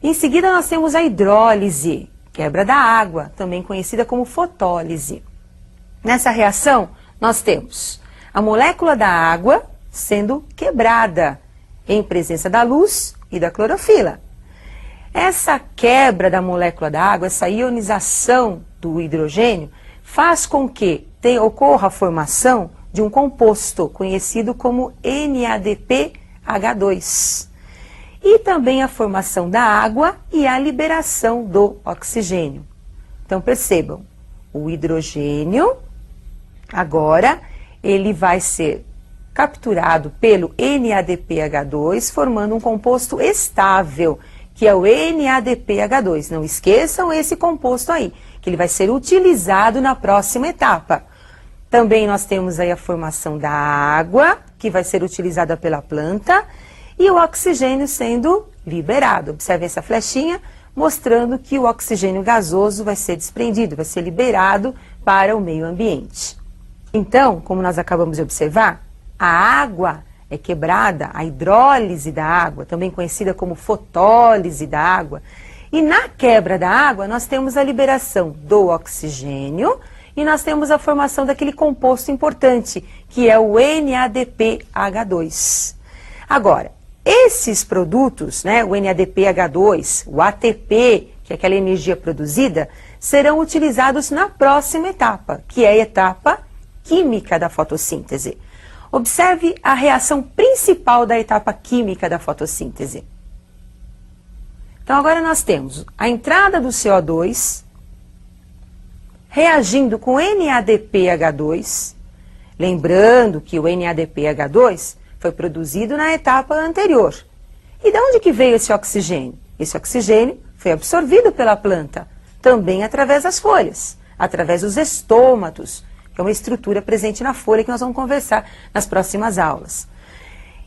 Em seguida, nós temos a hidrólise, quebra da água, também conhecida como fotólise. Nessa reação, nós temos a molécula da água sendo quebrada em presença da luz e da clorofila. Essa quebra da molécula da água, essa ionização do hidrogênio, faz com que ocorra a formação de um composto conhecido como NADPH2. E também a formação da água e a liberação do oxigênio. Então percebam, o hidrogênio, agora, ele vai ser capturado pelo NADPH2, formando um composto estável, que é o NADPH2. Não esqueçam esse composto aí, que ele vai ser utilizado na próxima etapa. Também nós temos aí a formação da água, que vai ser utilizada pela planta, e o oxigênio sendo liberado. Observe essa flechinha, mostrando que o oxigênio gasoso vai ser desprendido, vai ser liberado para o meio ambiente. Então, como nós acabamos de observar, a água é quebrada, a hidrólise da água, também conhecida como fotólise da água. E na quebra da água, nós temos a liberação do oxigênio e nós temos a formação daquele composto importante, que é o NADPH2. Agora, esses produtos, né, o NADPH2, o ATP, que é aquela energia produzida, serão utilizados na próxima etapa, que é a etapa química da fotossíntese. Observe a reação principal da etapa química da fotossíntese. Então agora nós temos a entrada do CO2 reagindo com NADPH2, lembrando que o NADPH2 foi produzido na etapa anterior. E de onde que veio esse oxigênio? Esse oxigênio foi absorvido pela planta, também através das folhas, através dos estômatos, que é uma estrutura presente na folha que nós vamos conversar nas próximas aulas.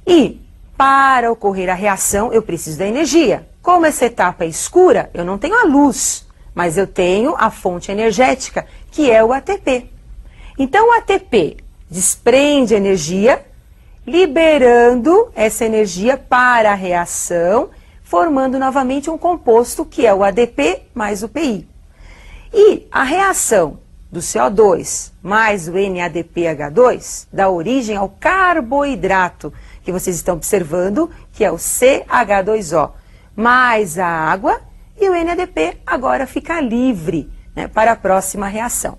E para ocorrer a reação, eu preciso da energia. Como essa etapa é escura, eu não tenho a luz, mas eu tenho a fonte energética, que é o ATP. Então o ATP desprende energia, liberando essa energia para a reação, formando novamente um composto que é o ADP mais o PI. E a reação do CO2 mais o NADPH2 dá origem ao carboidrato, que vocês estão observando, que é o CH2O, mais a água, e o NADP agora fica livre, né, para a próxima reação.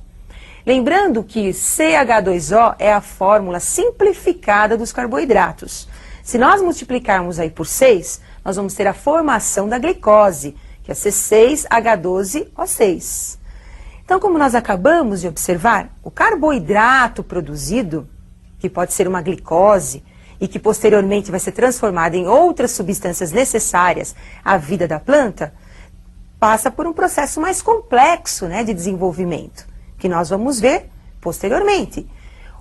Lembrando que CH2O é a fórmula simplificada dos carboidratos. Se nós multiplicarmos aí por 6, nós vamos ter a formação da glicose, que é C6H12O6. Então, como nós acabamos de observar, o carboidrato produzido, que pode ser uma glicose, e que posteriormente vai ser transformada em outras substâncias necessárias à vida da planta, passa por um processo mais complexo, né, de desenvolvimento, que nós vamos ver posteriormente.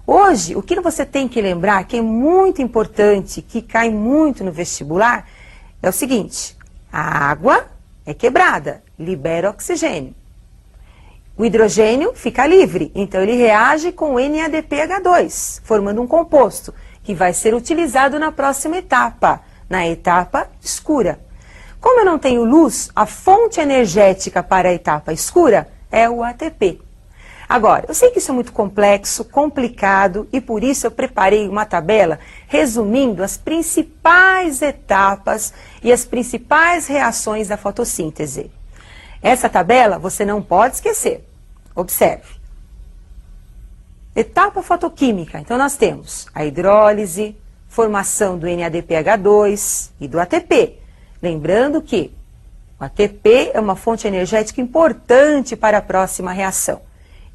Hoje, o que você tem que lembrar, que é muito importante, que cai muito no vestibular, é o seguinte: a água é quebrada, libera oxigênio. O hidrogênio fica livre, então ele reage com o NADPH2, formando um composto que vai ser utilizado na próxima etapa, na etapa escura. Como eu não tenho luz, a fonte energética para a etapa escura é o ATP. Agora, eu sei que isso é muito complexo, complicado, e por isso eu preparei uma tabela resumindo as principais etapas e as principais reações da fotossíntese. Essa tabela você não pode esquecer. Observe. Etapa fotoquímica. Então nós temos a hidrólise, formação do NADPH2 e do ATP. Lembrando que o ATP é uma fonte energética importante para a próxima reação.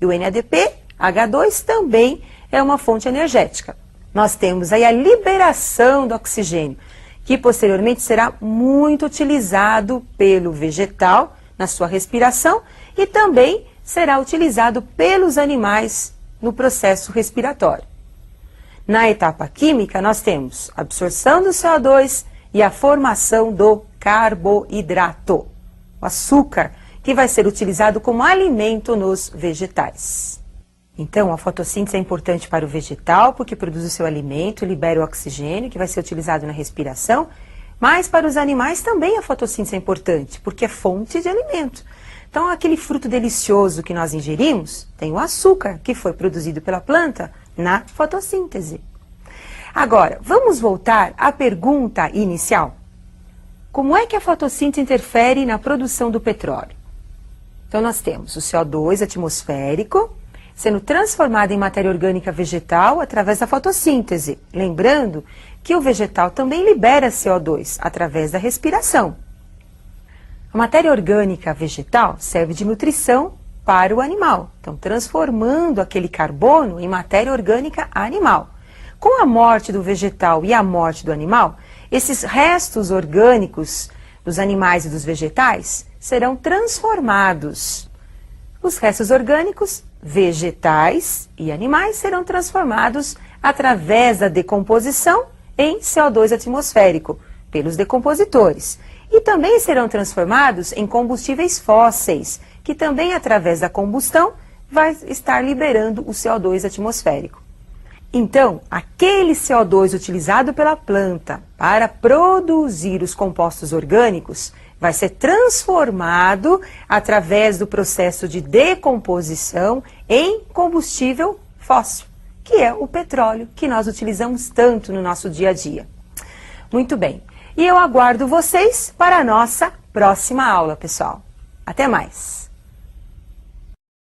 E o NADPH2 também é uma fonte energética. Nós temos aí a liberação do oxigênio, que posteriormente será muito utilizado pelo vegetal na sua respiração e também será utilizado pelos animais no processo respiratório. Na etapa química, nós temos a absorção do CO2 e a formação do carboidrato, o açúcar, que vai ser utilizado como alimento nos vegetais. Então, a fotossíntese é importante para o vegetal, porque produz o seu alimento, libera o oxigênio, que vai ser utilizado na respiração. Mas para os animais também a fotossíntese é importante, porque é fonte de alimento. Então, aquele fruto delicioso que nós ingerimos tem o açúcar que foi produzido pela planta na fotossíntese. Agora, vamos voltar à pergunta inicial. Como é que a fotossíntese interfere na produção do petróleo? Então, nós temos o CO2 atmosférico sendo transformado em matéria orgânica vegetal através da fotossíntese. Lembrando que o vegetal também libera CO2 através da respiração. A matéria orgânica vegetal serve de nutrição para o animal, então transformando aquele carbono em matéria orgânica animal. Com a morte do vegetal e a morte do animal, esses restos orgânicos dos animais e dos vegetais serão transformados. Os restos orgânicos vegetais e animais serão transformados através da decomposição em CO2 atmosférico pelos decompositores. E também serão transformados em combustíveis fósseis, que também através da combustão vai estar liberando o CO2 atmosférico. Então, aquele CO2 utilizado pela planta para produzir os compostos orgânicos vai ser transformado através do processo de decomposição em combustível fóssil, que é o petróleo que nós utilizamos tanto no nosso dia a dia. Muito bem, e eu aguardo vocês para a nossa próxima aula, pessoal. Até mais!